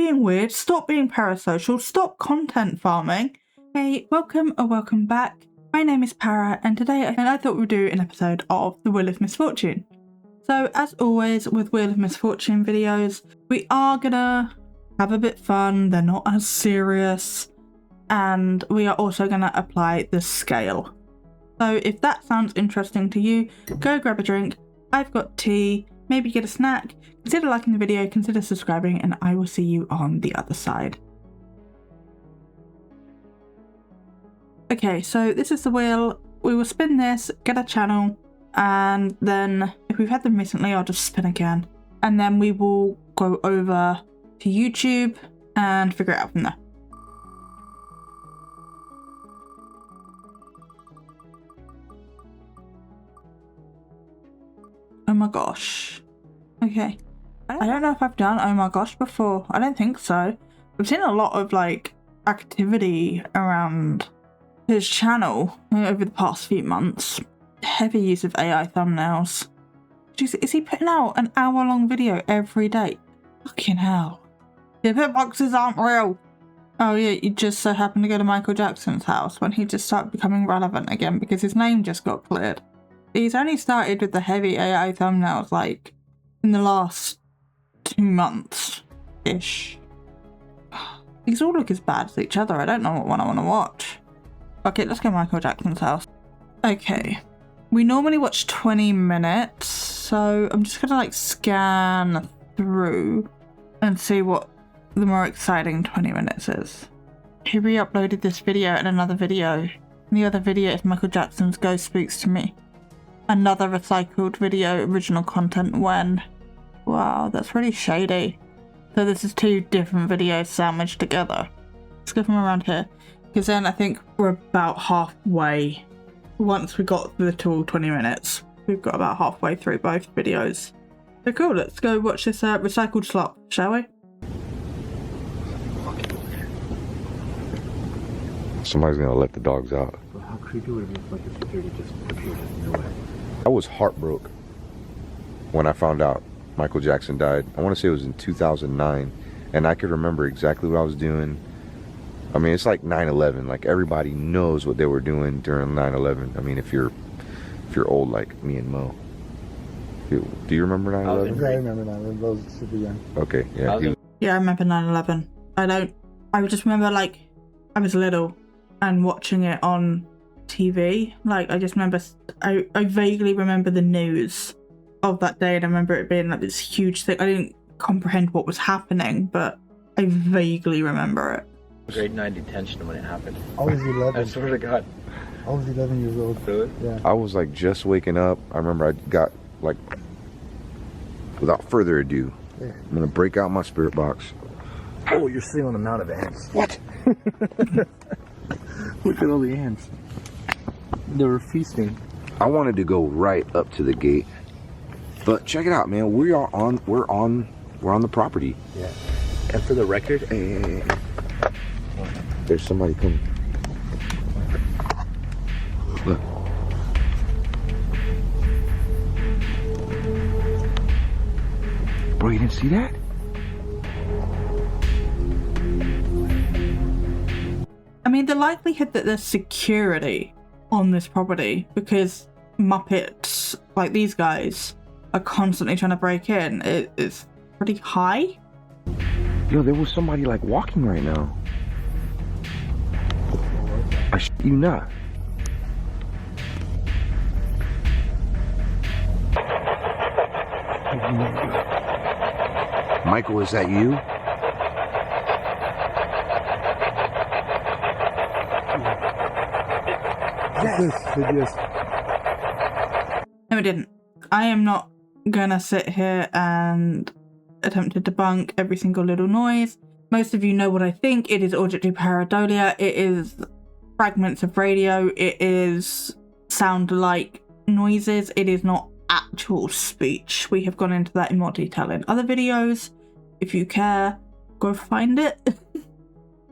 being weird, stop being parasocial, stop content farming. Hey, welcome or welcome back. My name is Para, and today I thought we'd do an episode of the Wheel of Misfortune. So as always with Wheel of Misfortune videos, we are gonna have a bit fun, they're not as serious, and we are also gonna apply the scale. So if that sounds interesting to you, go grab a drink, I've got tea, maybe get a snack, consider liking the video, consider subscribing, and I will see you on the other side. Okay, so this is the wheel. We will spin this, get a channel, and then if we've had them recently, I'll just spin again. And then we will go over to YouTube and figure it out from there. Oh my gosh. Okay. I don't know if I've done oh my gosh before. I don't think so. I've seen a lot of like activity around his channel over the past few months. Heavy use of AI thumbnails. Jeez, is he putting out an hour-long video every day? Fucking hell. The hitboxes aren't real. Oh yeah, you just so happened to go to Michael Jackson's house when he just started becoming relevant again because his name just got cleared. He's only started with the heavy AI thumbnails like in the last 2 months-ish. These all look as bad as each other. I don't know what one I want to watch. Okay, let's go Michael Jackson's house. Okay, we normally watch 20 minutes, so I'm just gonna like scan through and see what the more exciting 20 minutes is. He re-uploaded this video and another video. And the other video is Michael Jackson's Ghost Speaks to Me. Another recycled video, original content when. Wow, that's really shady. So this is 2 different videos sandwiched together. Let's go from around here. Because then I think we're about halfway. Once we got through the tool 20 minutes, we've got about halfway through both videos. So cool, let's go watch this recycled slop, shall we? Somebody's gonna let the dogs out. Well, how creepy would it be if like the security just appeared out of nowhere? I was heartbroken when I found out Michael Jackson died. I want to say it was in 2009, and I could remember exactly what I was doing. I mean, it's like 9/11. Like everybody knows what they were doing during 9/11. I mean, if you're old like me and Mo. Do you remember 9/11? Yeah, I remember 9/11. Those super young. Okay, yeah. Yeah, I remember 9/11. I just remember like I was little and watching it on TV. Like I just remember, I vaguely remember the news of that day, and I remember it being like this huge thing. I didn't comprehend what was happening, but I vaguely remember it. Grade 9 detention when it happened. I was 11. I swear to God. I was 11 years old. Really? Yeah. I was like just waking up. I remember I got like, without further ado, Yeah. I'm gonna break out my spirit box. Oh, you're sitting on a mound of ants. What? Look at all the ants. They were feasting. I wanted to go right up to the gate, but check it out, man. We're on the property. Yeah. And for the record, Hey. There's somebody coming. Look. Bro, you didn't see that? I mean, the likelihood that there's security on this property because Muppets like these guys are constantly trying to break in is pretty high. Yo, there was somebody like walking right now. I shit you not. Michael, is that you? yes. No, it didn't. I am not gonna sit here and attempt to debunk every single little noise. Most of you know what I think. It is auditory pareidolia. It is fragments of radio. It is sound-like noises. It is not actual speech. We have gone into that in more detail in other videos. If you care, go find it.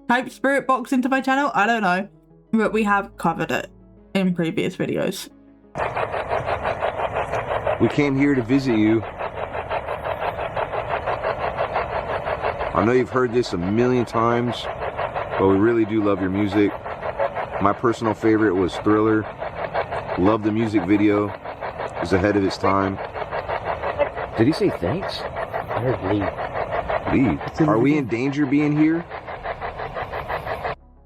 Type spirit box into my channel. I don't know. But we have covered it in previous videos. We came here to visit you. I know you've heard this a million times, but we really do love your music. My personal favorite was Thriller. Love the music video. It was ahead of its time. Did he say thanks? I heard leave. Leave? Are we in danger being here?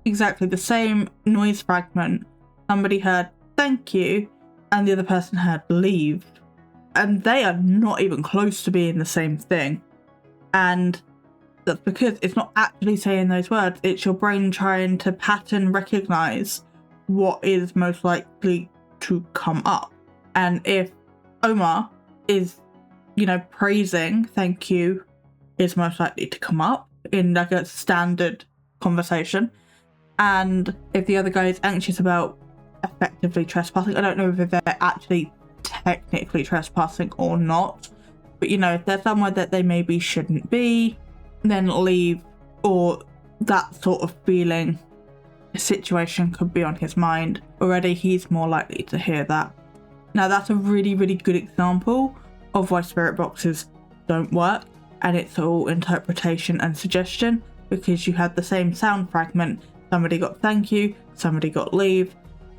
Exactly the same noise fragment. Somebody heard thank you and the other person heard leave. And they are not even close to being the same thing. And that's because it's not actually saying those words. It's your brain trying to pattern recognize what is most likely to come up. And if Omar is, you know, praising thank you is most likely to come up in like a standard conversation. And if the other guy is anxious about effectively trespassing, I don't know if they're actually technically trespassing or not, but you know, if they're somewhere that they maybe shouldn't be, then leave, or that sort of feeling situation could be on his mind already, he's more likely to hear that. Now that's a really, really good example of why spirit boxes don't work, and it's all interpretation and suggestion, because you had the same sound fragment. Somebody got thank you, somebody got leave,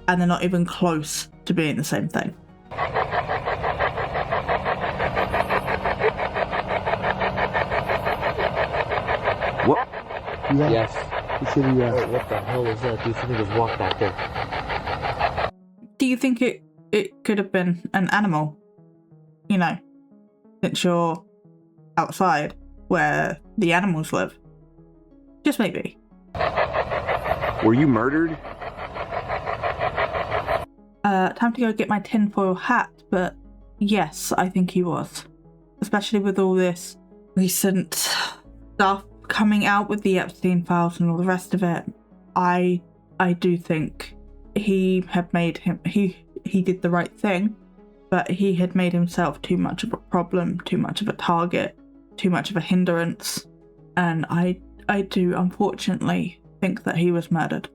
and they're not even close to being the same thing. What? Yeah. Yes. He said yes. Wait, what the hell is that? Do you think he just walked back there? Do you think it could have been an animal? You know, since you're outside where the animals live. Just maybe. Were you murdered? Time to go get my tinfoil hat, but yes, I think he was. Especially with all this recent stuff coming out with the Epstein files and all the rest of it. I do think he had made him, he did the right thing, but he had made himself too much of a problem, too much of a target, too much of a hindrance, and I do unfortunately think that he was murdered.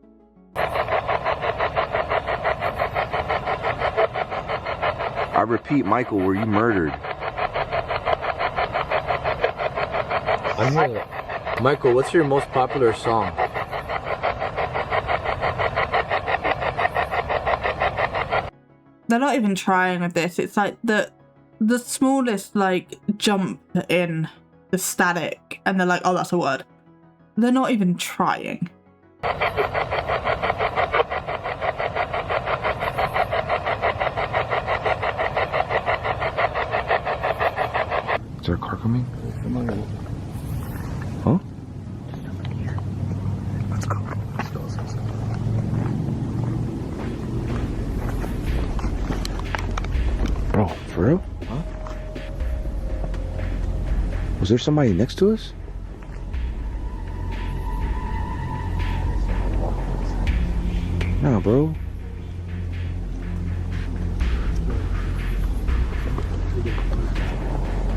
I repeat, Michael, were you murdered? I'm hearing it. Michael, what's your most popular song? They're not even trying with this. It's like the smallest like jump in the static and they're like, oh, that's a word. They're not even trying. Is there a car coming? Come on. Huh? Let's go. Let's go. Oh, for real? Huh? Was there somebody next to us? Nah, bro.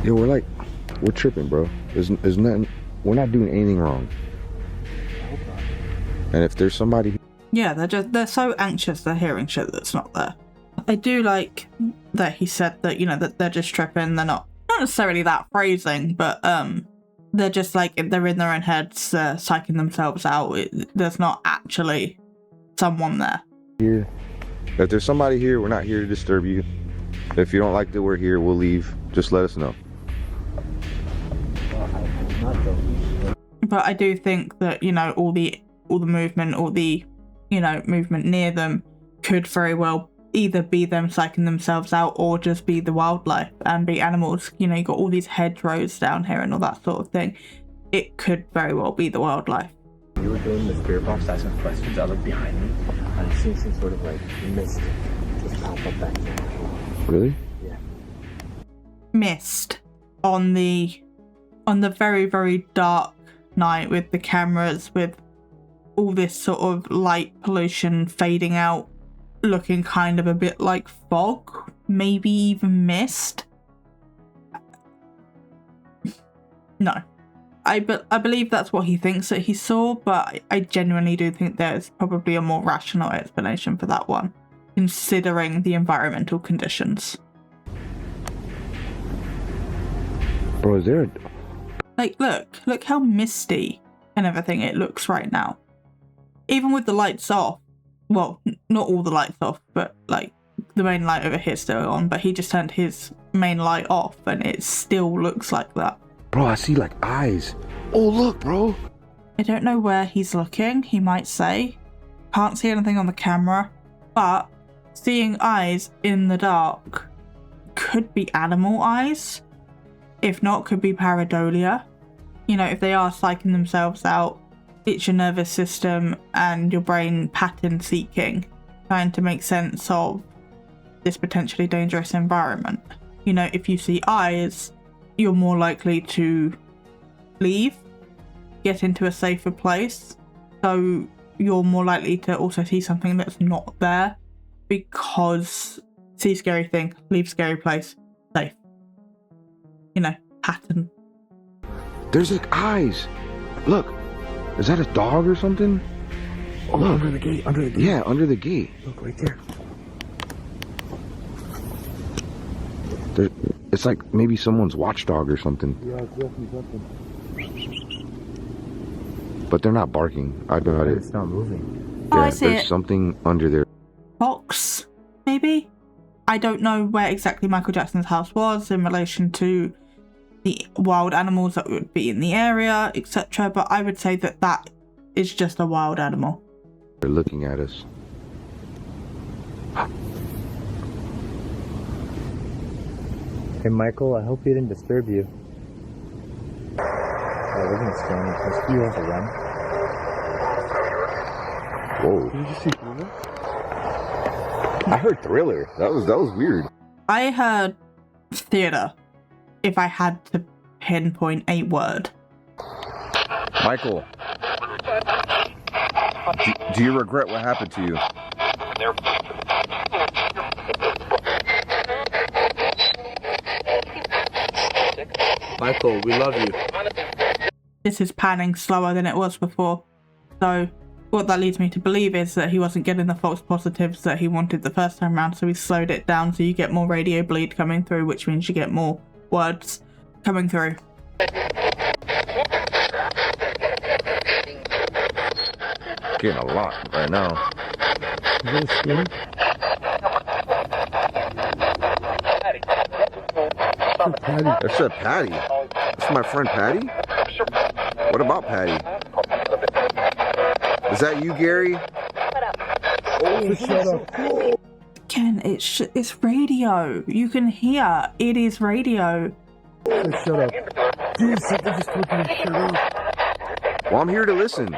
Yeah, we're tripping, bro. There's nothing, we're not doing anything wrong. And if there's somebody... Yeah, they're so anxious they're hearing shit that's not there. I do like that he said that, you know, that they're just tripping, they're not necessarily that phrasing, but they're just like, they're in their own heads, psyching themselves out. There's not actually someone there. Here. If there's somebody here, we're not here to disturb you. If you don't like that we're here, we'll leave. Just let us know. But I do think that, you know, all the movement, or the, you know, movement near them could very well either be them psyching themselves out or just be the wildlife and be animals. You know, you got all these hedgerows down here and all that sort of thing. It could very well be the wildlife. You were doing the spirit box asking questions. I looked behind me and I seen some sort of like mist just pop up back there. Really? Yeah. Mist on the very, very dark night with the cameras, with all this sort of light pollution fading out, looking kind of a bit like fog, maybe even mist. No. I believe that's what he thinks that he saw, but I genuinely do think there's probably a more rational explanation for that one, considering the environmental conditions. Bro, is there Like, look how misty and everything it looks right now. Even with the lights off, well, not all the lights off, but like the main light over here still on, but he just turned his main light off and it still looks like that. Bro, I see like eyes. Oh, look, bro. I don't know where he's looking, he might say. Can't see anything on the camera, but seeing eyes in the dark could be animal eyes. If not, could be pareidolia. You know, if they are psyching themselves out, it's your nervous system and your brain pattern seeking, trying to make sense of this potentially dangerous environment. You know, if you see eyes, you're more likely to leave, get into a safer place. So you're more likely to also see something that's not there, because see scary thing, leave scary place, safe. You know, pattern. There's like eyes. Look, is that a dog or something? Oh, look. Under the gate, under the gate. Yeah, under the gate. Look, right there. It's like maybe someone's watchdog or something. Yeah, it's definitely something. But they're not barking. I bet it. It's not moving. Oh, Yeah, I see there's it. something under there. Box, maybe? I don't know where exactly Michael Jackson's house was in relation to the wild animals that would be in the area, etc. But I would say that that is just a wild animal. They're looking at us. Hey, Michael, I hope he didn't disturb you. Oh, we're gonna stand in close. Do you want to run? Whoa. Did you just see Thriller? I heard Thriller. That was weird. I heard theater, if I had to pinpoint a word. Michael, do you regret what happened to you? Michael, we love you. This is panning slower than it was before. So what that leads me to believe is that he wasn't getting the false positives that he wanted the first time around, so he slowed it down so you get more radio bleed coming through, which means you get more words coming through. Getting a lot right now. Is that a skin? Patty. That's a Patty. That's my friend Patty. What about Patty? Is that you, Gary? Oh, shut up. Ken, it's radio. You can hear. It is radio. Shut up. Dude, something just told me to shut up. Well, I'm here to listen.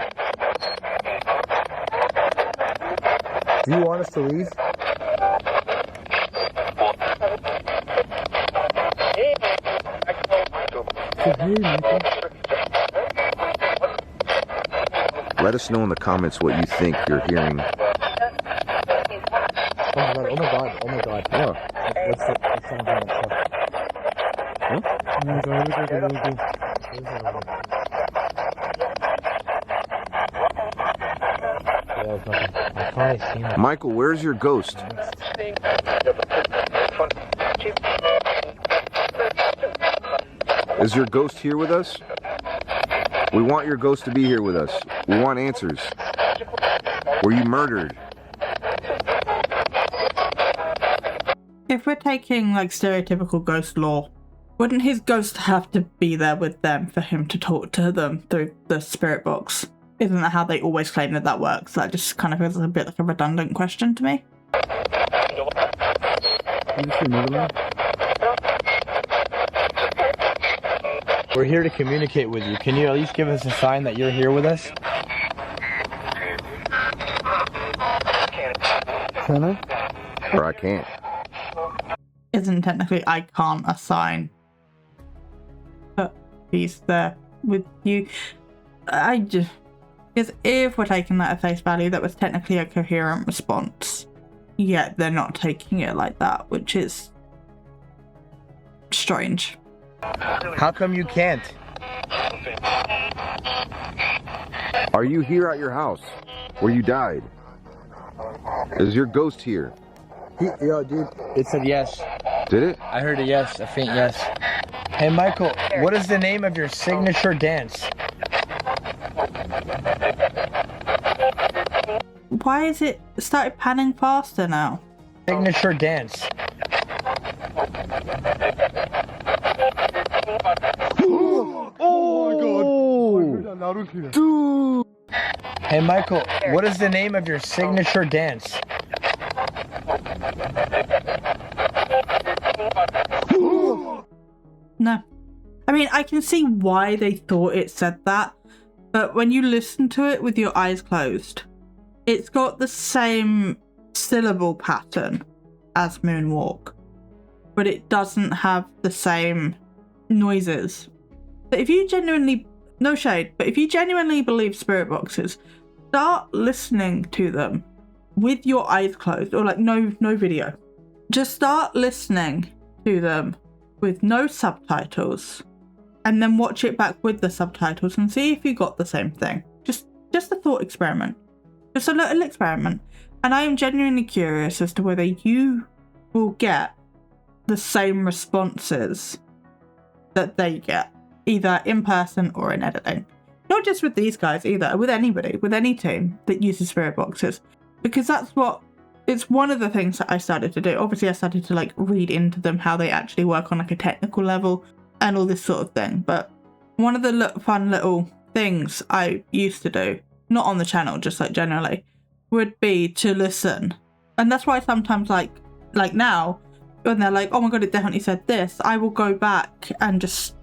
Do you want us to leave? Hey, Michael. Let us know in the comments what you think you're hearing. Oh my god, oh my god, oh my god. What? Let's sound down that stuff. Huh? Oh my god, look at that little thing. Yeah, it's nothing. I thought I seen it. Michael, where's your ghost? Is your ghost here with us? We want your ghost to be here with us. We want answers. Were you murdered? If we're taking like stereotypical ghost lore, wouldn't his ghost have to be there with them for him to talk to them through the spirit box? Isn't that how they always claim that that works? That just kind of feels a bit like a redundant question to me. We're here to communicate with you. Can you at least give us a sign that you're here with us? Can I? Or I can't. Isn't technically I can't assign, but he's there with you. I just, because if we're taking that at face value, that was technically a coherent response. Yet they're not taking it like that, which is strange. How come you can't? Are you here at your house where you died? Is your ghost here? Yo, dude. It said yes. Did it? I heard a yes, a faint yes. Hey Michael, what is the name of your signature dance? Why is it started panning faster now? Signature dance. Oh my god. Dude. Hey Michael, what is the name of your signature dance? No. I mean, I can see why they thought it said that, but when you listen to it with your eyes closed, it's got the same syllable pattern as Moonwalk, but it doesn't have the same noises. But if you genuinely, no shade, but if you genuinely believe spirit boxes, start listening to them with your eyes closed, or like no video. Just start listening to them with no subtitles, and then watch it back with the subtitles and see if you got the same thing. Just a thought experiment. Just a little experiment. And I am genuinely curious as to whether you will get the same responses that they get, either in person or in editing. Not just with these guys either, with anybody, with any team that uses spirit boxes. Because it's one of the things that I started to do. Obviously I started to like read into them, how they actually work on like a technical level and all this sort of thing. But one of the fun little things I used to do, not on the channel, just like generally, would be to listen. And that's why sometimes like now, when they're like, oh my god, it definitely said this, I will go back and just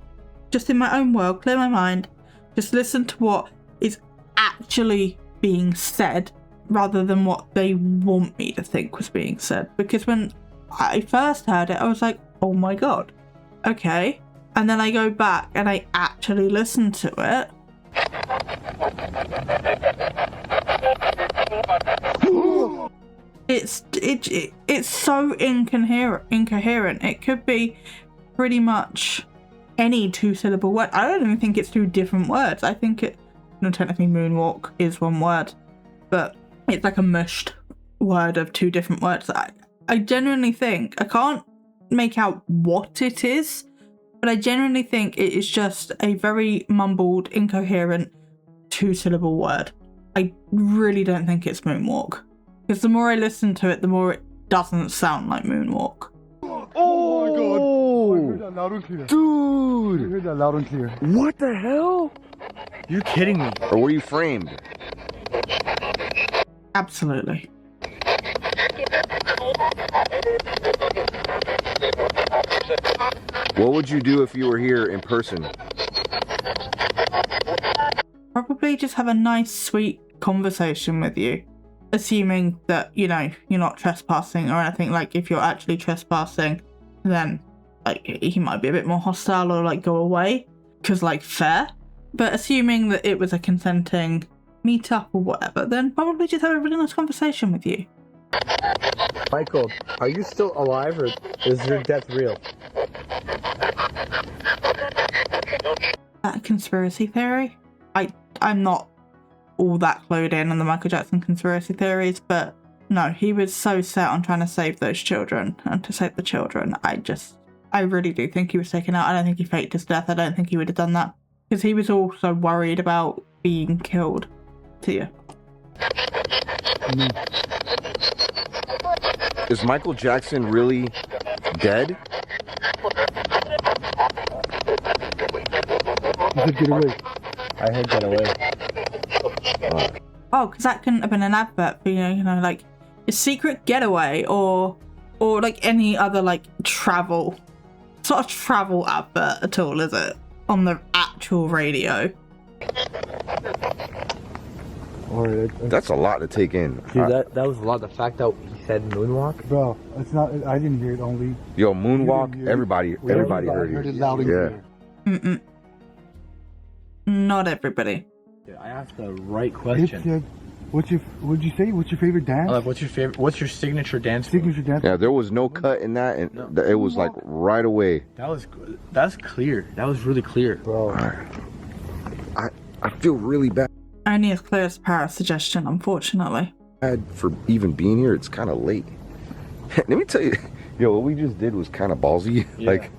in my own world, clear my mind, just listen to what is actually being said rather than what they want me to think was being said. Because when I first heard it, I was like, oh my god, okay. And then I go back and I actually listen to it. It's so incoherent. It could be pretty much any two-syllable word. I don't even think it's two different words. I think technically Moonwalk is one word, but it's like a mushed word of two different words. I genuinely think, I can't make out what it is, but I genuinely think it is just a very mumbled, incoherent two-syllable word. I really don't think it's Moonwalk, because the more I listen to it, the more it doesn't sound like Moonwalk. Oh my god. I heard that loud and clear. Dude. I heard that loud and clear. What the hell? You're kidding me. Or were you framed? Absolutely. What would you do if you were here in person? Probably just have a nice, sweet conversation with you. Assuming that, you know, you're not trespassing or anything. Like, if you're actually trespassing, then, like, he might be a bit more hostile or, like, go away. Because, like, fair. But assuming that it was a consenting meetup or whatever, then probably just have a really nice conversation with you. Michael, are you still alive or is your death real? That conspiracy theory? I'm not all that clued in on the Michael Jackson conspiracy theories, but no, he was so set on trying to save those children and to save the children. I really do think he was taken out. I don't think he faked his death. I don't think he would have done that, because he was also worried about being killed. To you. Is Michael Jackson really dead? You said get away. I heard get away. Oh, because that couldn't have been an advert for, you know, like a secret getaway or like any other like travel advert at all, is it? On the actual radio. That's a lot to take in. Dude, that was a lot. The fact that he said moonwalk. Bro, it's not. I didn't hear it. Only Yo, moonwalk. Everybody heard it loud and clear. Mm-mm. Not everybody. I asked the right question. What'd you say? What's your favorite dance? What's your signature dance? Signature dance. Yeah, there was no cut in that, and it was like right away. That's clear. That was really clear, Bro. I feel really bad Only as clear as Paris' suggestion, unfortunately. for even being here. It's kind of late. Let me tell you, yo, what we just did was kind of ballsy. Yeah. Like,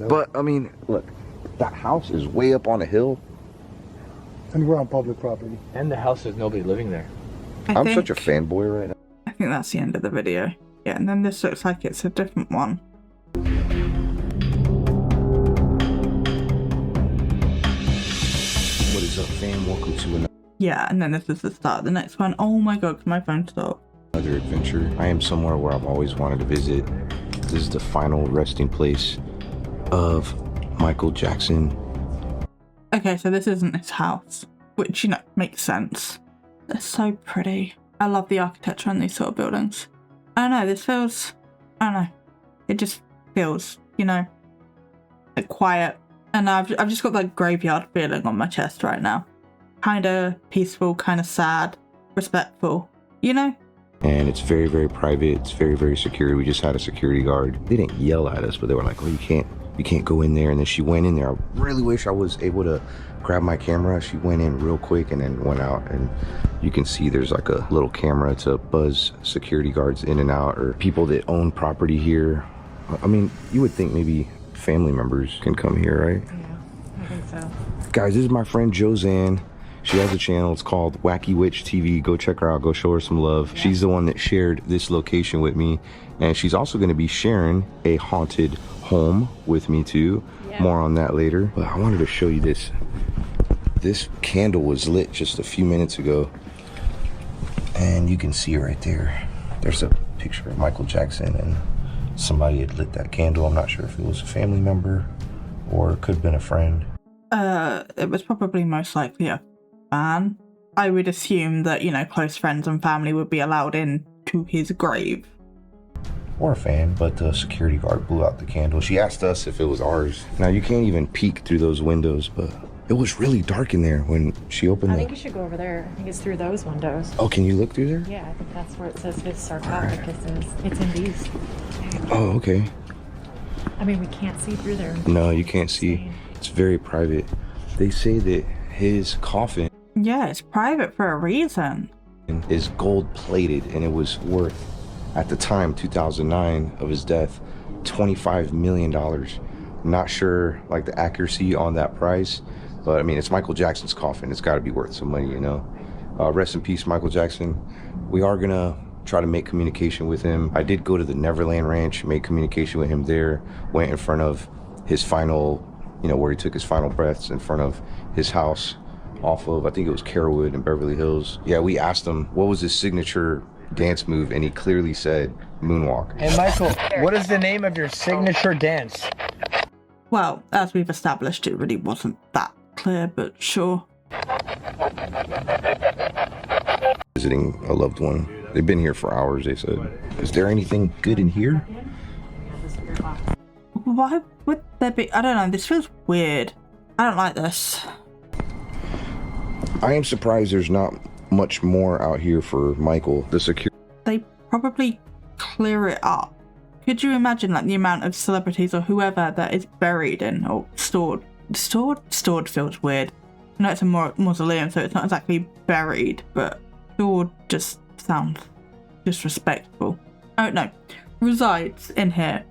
But I mean, look, that house is way up on a hill. And we're on public property. And the house, there's nobody living there. I'm such a fanboy right now. I think that's the end of the video. Yeah, and then this looks like it's a different one. What is up, fam? Welcome to another Yeah, and then this is the start of the next one. Oh my god, my phone stopped. adventure. I am somewhere where I've always wanted to visit. This is the final resting place of Michael Jackson. Okay, so this isn't his house, which, you know, makes sense. They're so pretty. I love the architecture on these sort of buildings. I don't know, this feels, I don't know, it just feels, you know, like quiet. And I've just got that graveyard feeling on my chest right now. Kind of peaceful, kind of sad, respectful, you know? And it's very, very private. It's very, very secure. We just had a security guard. They didn't yell at us, but they were like, oh, you can't go in there. And then she went in there. I really wish I was able to grab my camera. She went in real quick and then went out. And you can see there's like a little camera to buzz security guards in and out, or people that own property here. I mean, you would think maybe family members can come here, right? Yeah, I think so. Guys, this is my friend Josanne. She has a channel. It's called Wacky Witch TV. Go check her out. Go show her some love. Yeah. She's the one that shared this location with me. And she's also going to be sharing a haunted home with me too. Yeah. More on that later. But I wanted to show you this. This candle was lit just a few minutes ago. And you can see right there. There's a picture of Michael Jackson, and somebody had lit that candle. I'm not sure if it was a family member or it could have been a friend. It was probably most likely a fan. I would assume that, you know, close friends and family would be allowed in to his grave. Or a fan, but the security guard blew out the candle. She asked us if it was ours. Now, you can't even peek through those windows, but it was really dark in there when she opened it. I think you should go over there. I think it's through those windows. Oh, can you look through there? Yeah, I think that's where it says his sarcophagus is. It's in these. Oh, okay. I mean, we can't see through there. No, you can't see. It's very private. They say that his coffin... Yeah, it's private for a reason. ...is gold-plated, and it was worth, at the time, 2009 of his death, $25 million. Not sure, like, the accuracy on that price, but, I mean, it's Michael Jackson's coffin. It's got to be worth some money, you know? Rest in peace, Michael Jackson. We are going to try to make communication with him. I did go to the Neverland Ranch, make communication with him there, went in front of his final, you know, where he took his final breaths, in front of his house off of, I think it was Carrollwood in Beverly Hills. Yeah, we asked him what was his signature dance move, and he clearly said moonwalk. Hey Michael, what is the name of your signature dance? Well, as we've established, it really wasn't that clear, but sure. Visiting a loved one. They've been here for hours, they said. Is there anything good in here? Why would there be? I don't know, this feels weird. I don't like this. I am surprised there's not much more out here for Michael. The security... They probably clear it up. Could you imagine, like, the amount of celebrities or whoever that is buried in or stored? Stored feels weird. I know it's a mausoleum, so it's not exactly buried, but stored just sounds disrespectful. Oh no, resides in here.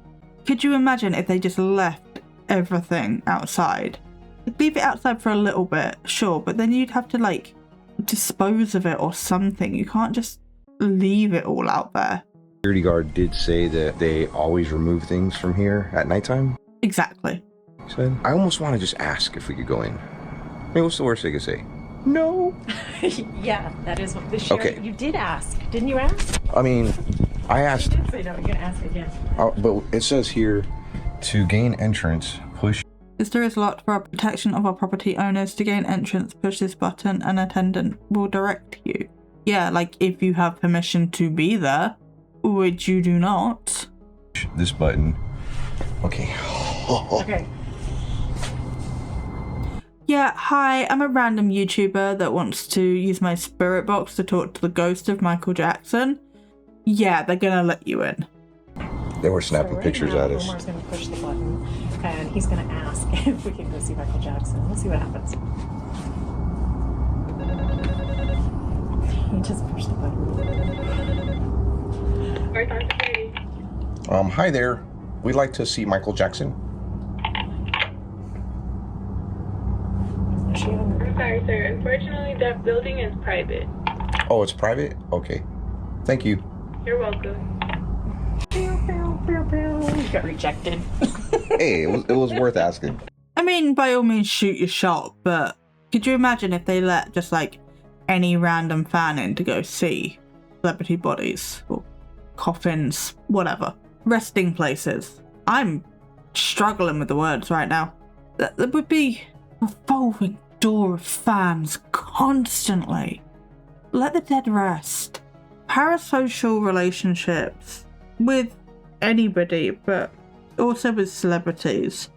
Could you imagine if they just left everything outside? Leave it outside for a little bit, sure, but then you'd have to, like, dispose of it or something. You can't just leave it all out there. Security guard did say that they always remove things from here at nighttime. Exactly. He said, I almost want to just ask if we could go in. I mean, what's the worst they could say? No. Yeah, that is what the sheriff... Okay. You did ask. Didn't you ask? I mean, I asked... You did say no. You're going to ask again. But it says here, to gain entrance, push... This door is locked for protection of our property owners. To gain entrance, push this button. An attendant will direct you. Yeah, like, if you have permission to be there, which you do not. This button. Okay. Okay. Yeah, hi, I'm a random YouTuber that wants to use my spirit box to talk to the ghost of Michael Jackson. Yeah, they're gonna let you in. They were snapping pictures at us. Omar's gonna push the button, and he's gonna ask if we can go see Michael Jackson. We'll see what happens. He just pushed the button. Hi there. We'd like to see Michael Jackson. building is private. Oh, it's private? Okay. Thank you. You're welcome. You got rejected. Hey, it was worth asking. I mean, by all means, shoot your shot, but could you imagine if they let just like any random fan in to go see celebrity bodies or coffins, whatever, resting places? I'm struggling with the words right now. There would be a revolving door of fans constantly. Let the dead rest. Parasocial relationships with anybody, but also with celebrities,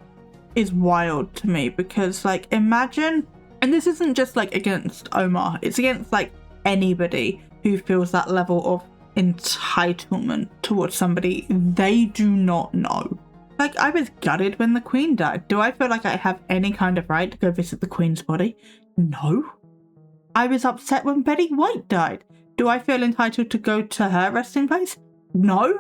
is wild to me, because like, imagine, and this isn't just like against Omar, it's against like anybody who feels that level of entitlement towards somebody they do not know. Like, I was gutted when the Queen died. Do I feel like I have any kind of right to go visit the Queen's body? No. I was upset when Betty White died. Do I feel entitled to go to her resting place? No.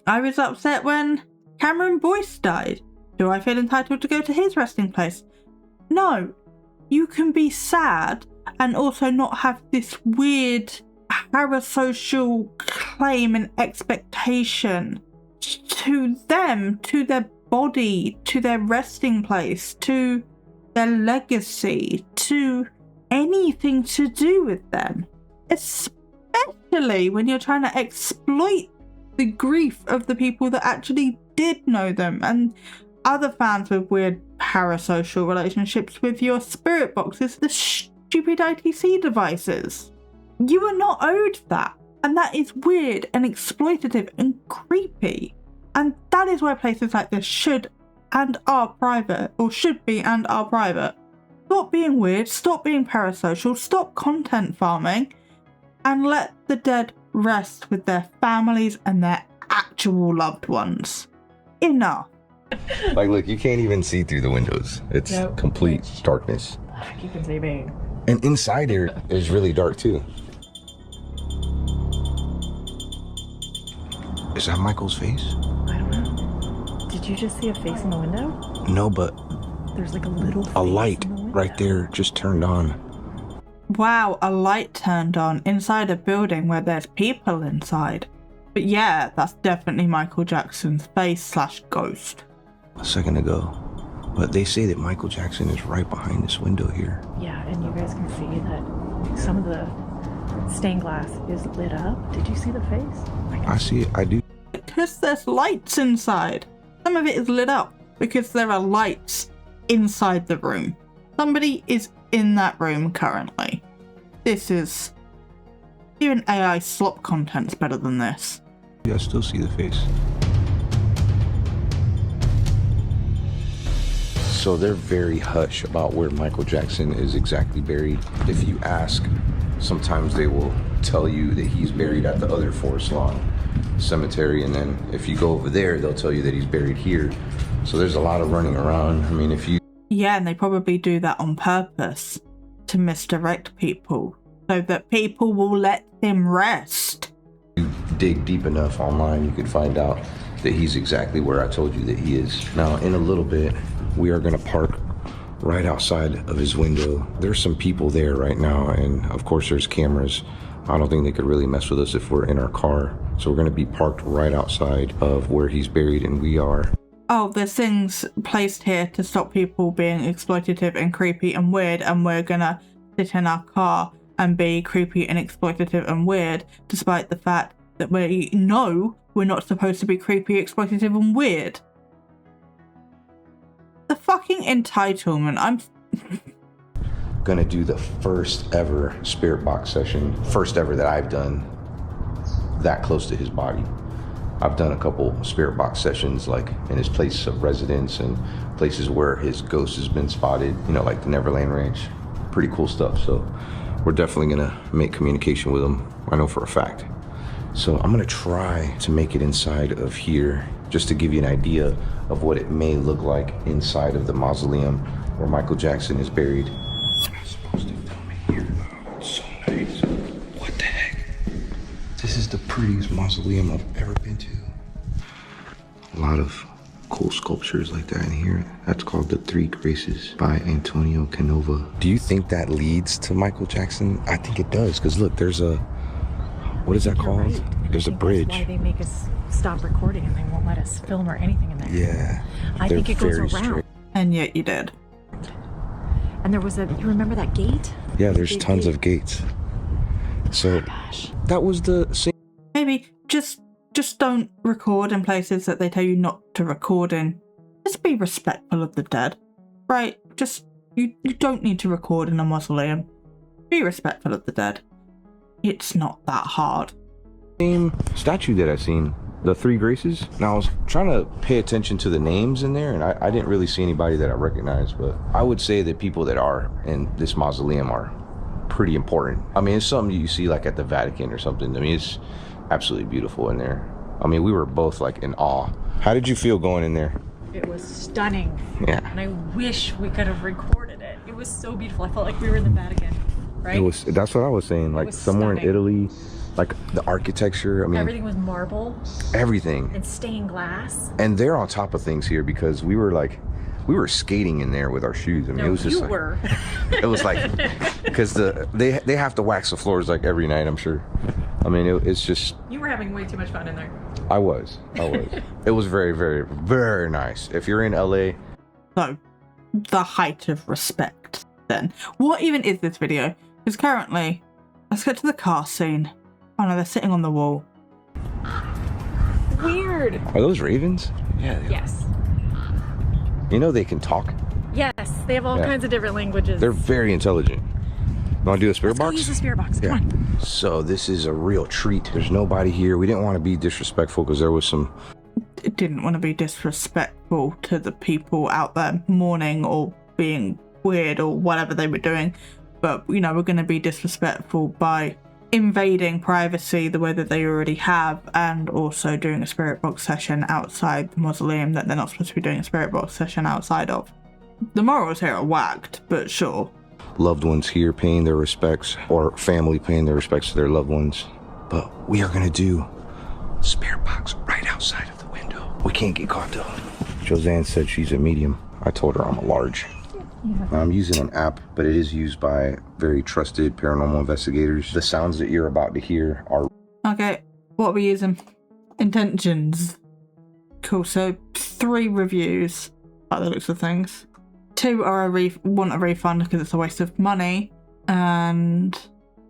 I was upset when Cameron Boyce died. Do I feel entitled to go to his resting place? No. You can be sad and also not have this weird parasocial claim and expectation to them, to their body, to their resting place, to their legacy, to anything to do with them. Especially when you're trying to exploit the grief of the people that actually did know them, and other fans with weird parasocial relationships with your spirit boxes, the stupid ITC devices. You are not owed that. And that is weird and exploitative and creepy. And that is why places like this should and are private, or should be and are private. Stop being weird, stop being parasocial, stop content farming, and let the dead rest with their families and their actual loved ones. Enough. Like, look, you can't even see through the windows. It's complete darkness. You can see me. And inside here is really dark too. Is that Michael's face? I don't know. Did you just see a face in the window? No, but There's like a little face a light in the window. right there just turned on. Wow, a light turned on inside a building where there's people inside. But yeah, that's definitely Michael Jackson's face / ghost. A second ago. But they say that Michael Jackson is right behind this window here. Yeah, and you guys can see that some of the stained glass is lit up. Did you see the face? I see it, I do. Because there's lights inside. Some of it is lit up because there are lights inside the room. Somebody is in that room currently. This is... Even AI slop content's better than this. I still see the face. So they're very hush about where Michael Jackson is exactly buried. If you ask, sometimes they will tell you that he's buried at the other Forest Lawn cemetery, and then if you go over there, they'll tell you that he's buried here. So there's a lot of running around. I mean, if you... Yeah, and they probably do that on purpose to misdirect people so that people will let him rest. You dig deep enough online, you could find out that he's exactly where I told you that he is. Now, in a little bit, we are gonna park right outside of his window. There's some people there right now, and of course there's cameras. I don't think they could really mess with us if we're in our car. So we're gonna be parked right outside of where he's buried, and we are. Oh, there's things placed here to stop people being exploitative and creepy and weird, and we're gonna sit in our car and be creepy and exploitative and weird, despite the fact that we know we're not supposed to be creepy, exploitative and weird. The fucking entitlement. I'm Gonna do the first ever spirit box session, first ever that I've done that close to his body. I've done a couple spirit box sessions like in his place of residence and places where his ghost has been spotted, you know, like the Neverland Ranch. Pretty cool stuff. So we're definitely gonna make communication with him, I know for a fact. So I'm gonna try to make it inside of here just to give you an idea of what it may look like inside of the mausoleum where Michael Jackson is buried. I'm supposed to film it here. Oh, it's so nice. What the heck? This is the prettiest mausoleum I've ever been to. A lot of cool sculptures like that in here. That's called the Three Graces by Antonio Canova. Do you think that leads to Michael Jackson? I think it does, because look, there's a, what is that called? Right. There's a bridge. That's why they make us stop recording and they won't let us film or anything in there. Yeah. I think it goes very around. straight. And yet you did. And there was a, you remember that gate? Yeah, there's Big tons gate. of gates. So Gosh. that was the same. Maybe just don't record in places that they tell you not to record in. Just be respectful of the dead, right? Just you don't need to record in a mausoleum. Be respectful of the dead. It's not that hard. Same statue that I seen, the Three Graces. Now I was trying to pay attention to the names in there, and I didn't really see anybody that I recognized, but I would say that people that are in this mausoleum are pretty important. I mean, it's something you see like at the Vatican or something. I mean, it's absolutely beautiful in there. I mean, we were both like in awe. How did you feel going in there? It was stunning. Yeah. And I wish we could have recorded it. It was so beautiful. I felt like we were in the Vatican, right? It was. That's what I was saying. Like was somewhere stunning. in Italy, like the architecture. I mean, Everything was marble everything. and stained glass. And they're on top of things here because we were skating in there with our shoes. I mean, No, it was just you like, were. it was like, because they have to wax the floors like every night, I'm sure. I mean, it's just. You were having way too much fun in there. I was. It was very, very, very nice. If you're in LA. So, the height of respect then. What even is this video? Because currently, let's get to the car scene. Oh no, they're sitting on the wall. Weird. Are those ravens? Yeah. Yes. You know they can talk. Yes. They have all Yeah. kinds of different languages. They're very intelligent. You want to do a spirit Let's go box? use the spirit box. Come Yeah. on. So this is a real treat. There's nobody here. We didn't want to be disrespectful because there was some. It didn't want to be disrespectful to the people out there mourning or being weird or whatever they were doing. But, you know, we're going to be disrespectful by invading privacy the way that they already have, and also doing a spirit box session outside the mausoleum that they're not supposed to be doing a spirit box session outside of. The morals here are whacked, but sure. Loved ones here paying their respects, or family paying their respects to their loved ones. But we are going to do a spirit box right outside of the window. We can't get caught though. Josanne said she's a medium. I told her I'm a large. I'm using an app, but it is used by very trusted paranormal investigators. The sounds that you're about to hear are... Okay, what are we using? Intentions. Cool, so 3 reviews, by the looks of things. 2 are want a refund because it's a waste of money, and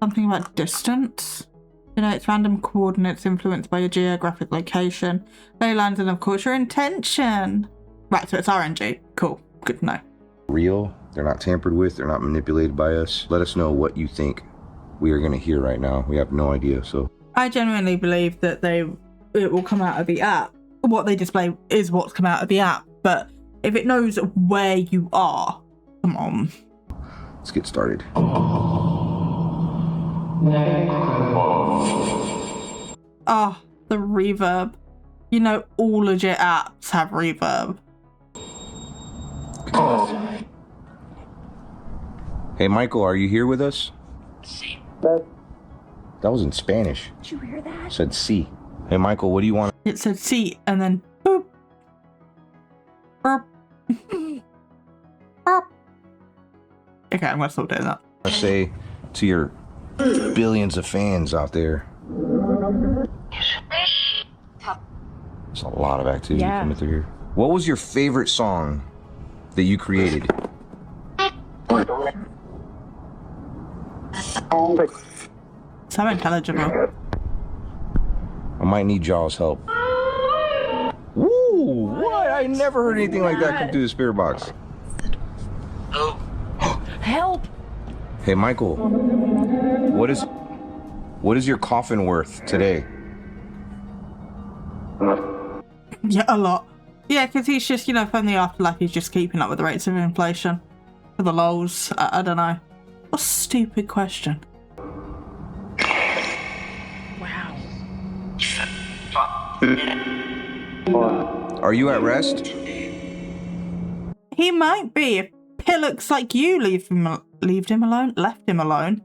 something about distance. You know, it's random coordinates influenced by your geographic location, ley lines, and of course your intention. Right, so it's RNG. Cool, good to know. real. They're not tampered with. They're not manipulated by us. Let us know what you think we are going to hear right now. We have no idea. So I genuinely believe that it will come out of the app. What they display is what's come out of the app. But if it knows where you are, come on. let's get started. Ah, the reverb. You know, all legit apps have reverb. Hey, Michael, are you here with us? That was in Spanish. Did you hear that? It said C. Hey, Michael, what do you want? It said seat and then boop. Burp. Burp. Okay, I'm gonna stop doing that. to say to your billions of fans out there? There's a lot of activity coming through here. What was your favorite song that you created? So intelligible. I might need y'all's help. Woo! What? I never heard anything like that come through the spirit box. Help! Hey, Michael. What is your coffin worth today? Yeah, a lot. Yeah, because he's just, you know, from the afterlife, he's just keeping up with the rates of inflation. For the lols, I don't know. What a stupid question. Wow. Are you at rest? He might be if he looks like you left him alone.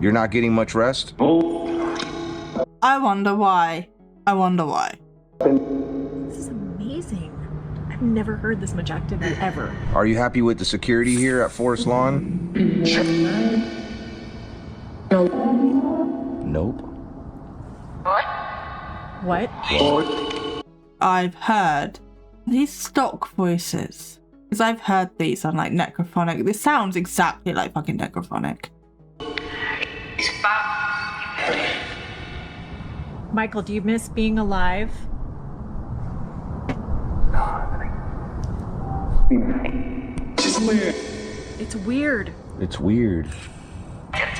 You're not getting much rest? I wonder why. I wonder why. This is amazing. I've never heard this much activity ever. Are you happy with the security here at Forest Lawn? Nope. What? I've heard these stock voices. Because I've heard these on like Necrophonic. This sounds exactly like fucking Necrophonic. Michael, do you miss being alive? It's weird. It's weird.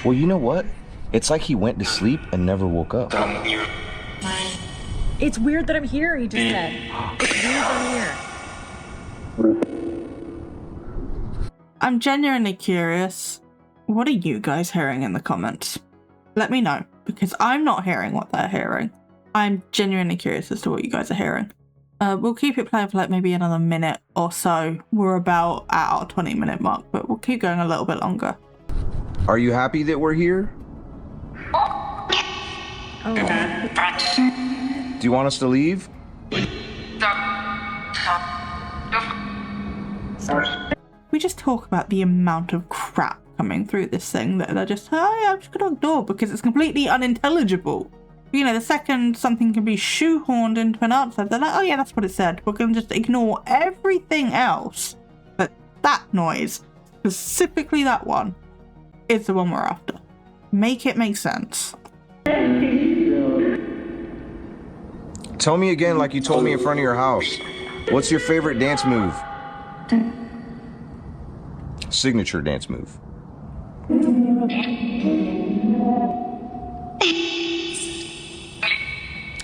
Well, you know what? It's like he went to sleep and never woke up. It's weird that I'm here, he just said. It's weird that I'm here. I'm genuinely curious. What are you guys hearing in the comments? Let me know, because I'm not hearing what they're hearing. I'm genuinely curious as to what you guys are hearing. We'll keep it playing for like maybe another minute or so. We're about at our 20-minute mark, but we'll keep going a little bit longer. Are you happy that we're here? Oh. Do you want us to leave? We just talk about the amount of crap coming through this thing that they're just, oh yeah, I'm just gonna ignore because it's completely unintelligible. You know, the second something can be shoehorned into an answer, they're like, oh yeah, that's what it said. We're gonna just ignore everything else. But that noise, specifically that one, is the one we're after. Make it make sense. Tell me again like you told me in front of your house. What's your favorite dance move? Signature dance move.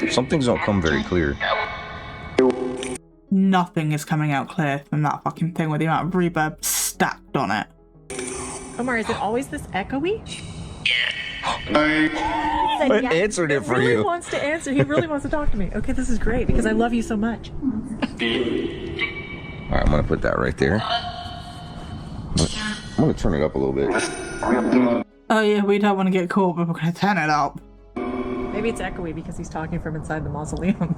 Some things don't come very clear. Nothing is coming out clear from that fucking thing with the amount of reverb stacked on it. Omar, is it always this echoey? I answered it for he really you. wants to answer. He really wants to talk to me. Okay, this is great because I love you so much. Alright, I'm gonna put that right there. I'm gonna turn it up a little bit. Oh yeah, we don't want to get caught, but we're gonna turn it up. Maybe it's echoey because he's talking from inside the mausoleum.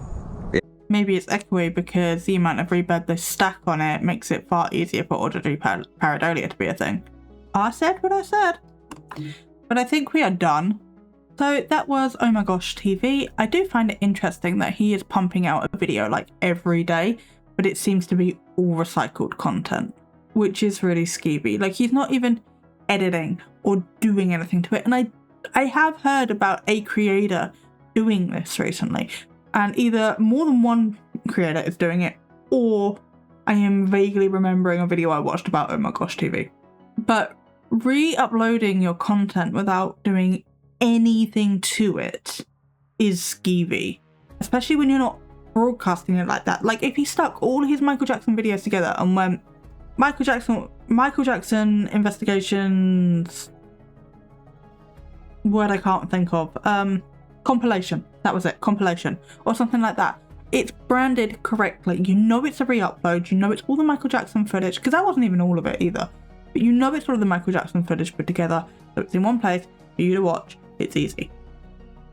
Maybe it's echoey because the amount of reverb they stack on it makes it far easier for auditory pareidolia to be a thing. I said what I said. But I think we are done. So that was OhMyGoshTV. I do find it interesting that he is pumping out a video like every day, but it seems to be all recycled content, which is really skeevy. Like he's not even editing or doing anything to it. And I have heard about a creator doing this recently, and either more than one creator is doing it, or I am vaguely remembering a video I watched about OmarGoshTV. But re-uploading your content without doing anything to it is skeevy, especially when you're not broadcasting it like that. Like if he stuck all his Michael Jackson videos together and went Michael Jackson investigations, word I can't think of, compilation, that was it, compilation, or something like that. It's branded correctly. You know it's a re-upload, you know it's all the Michael Jackson footage, because that wasn't even all of it either. But you know it's all of the Michael Jackson footage put together, so it's in one place for you to watch. It's easy.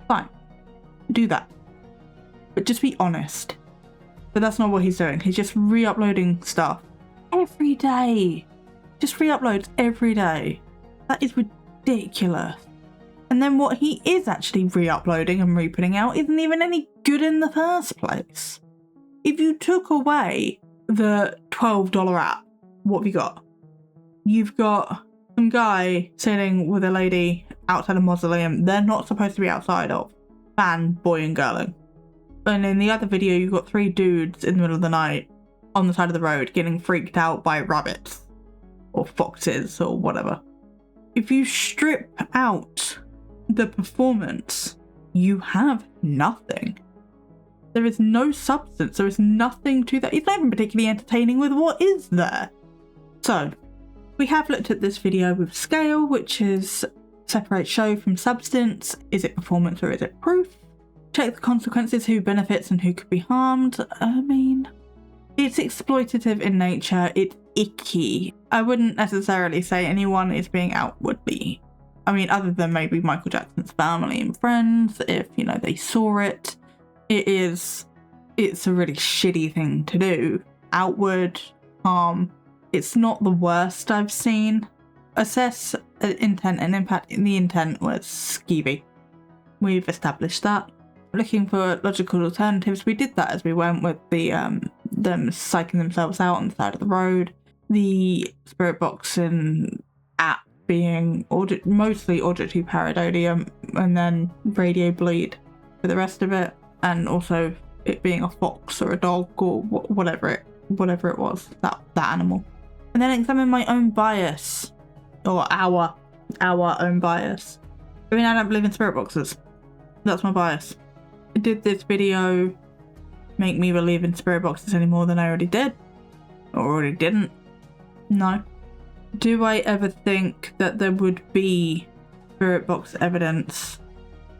Fine. Do that. But just be honest. But that's not what he's doing. He's just re-uploading stuff every day. Just re-uploads every day. That is ridiculous. And then what he is actually re-uploading and re-putting out isn't even any good in the first place. If you took away the $12 app, what have you got? You've got some guy sitting with a lady outside a mausoleum they're not supposed to be outside of, fanboy and girling. And in the other video, you've got 3 dudes in the middle of the night on the side of the road getting freaked out by rabbits or foxes or whatever. If you strip out the performance, you have nothing. There is no substance, there is nothing to that. It's not even particularly entertaining with what is there. So, we have looked at this video with scale, which is separate show from substance. Is it performance or is it proof? Check the consequences, who benefits and who could be harmed. I mean, it's exploitative in nature, it's icky. I wouldn't necessarily say anyone is being outwardly I mean, other than maybe Michael Jackson's family and friends, if, you know, they saw it, it's a really shitty thing to do. Outward harm. It's not the worst I've seen. Assess intent and impact. The intent was skeevy. We've established that. Looking for logical alternatives, we did that as we went with the them psyching themselves out on the side of the road. The spirit box and app being mostly auditory pareidolia, and then radio bleed for the rest of it, and also it being a fox or a dog or whatever it was, that animal. And then examine my own bias, or our own bias. I mean, I don't believe in spirit boxes. That's my bias. Did this video make me believe in spirit boxes any more than I already did? Or already didn't? No. Do I ever think that there would be spirit box evidence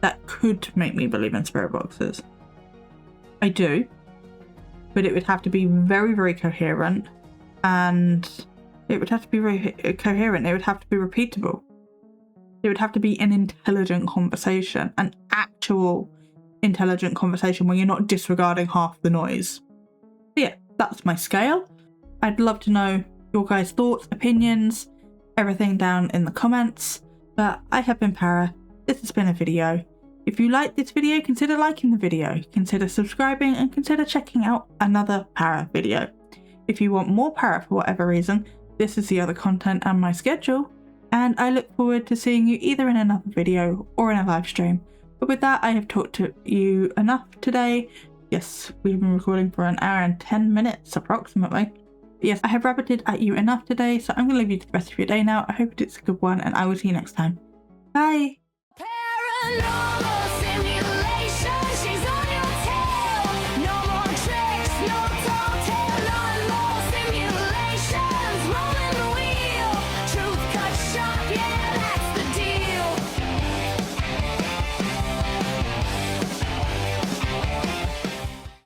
that could make me believe in spirit boxes? I do. But it would have to be very, very coherent. And it would have to be very coherent. It would have to be repeatable. It would have to be an intelligent conversation. An actual intelligent conversation where you're not disregarding half the noise. So yeah, that's my scale. I'd love to know your guys' thoughts, opinions, everything down in the comments. But I have been Para. This has been a video. If you liked this video, consider liking the video, consider subscribing, and consider checking out another Para video. If you want more Para for whatever reason, this is the other content and my schedule, and I look forward to seeing you either in another video or in a live stream. But with that, I have talked to you enough today. Yes, we've been recording for 1 hour and 10 minutes approximately. But yes, I have rabbited at you enough today, so I'm going to leave you to the rest of your day now. I hope it's a good one, and I will see you next time. Bye! Paranormal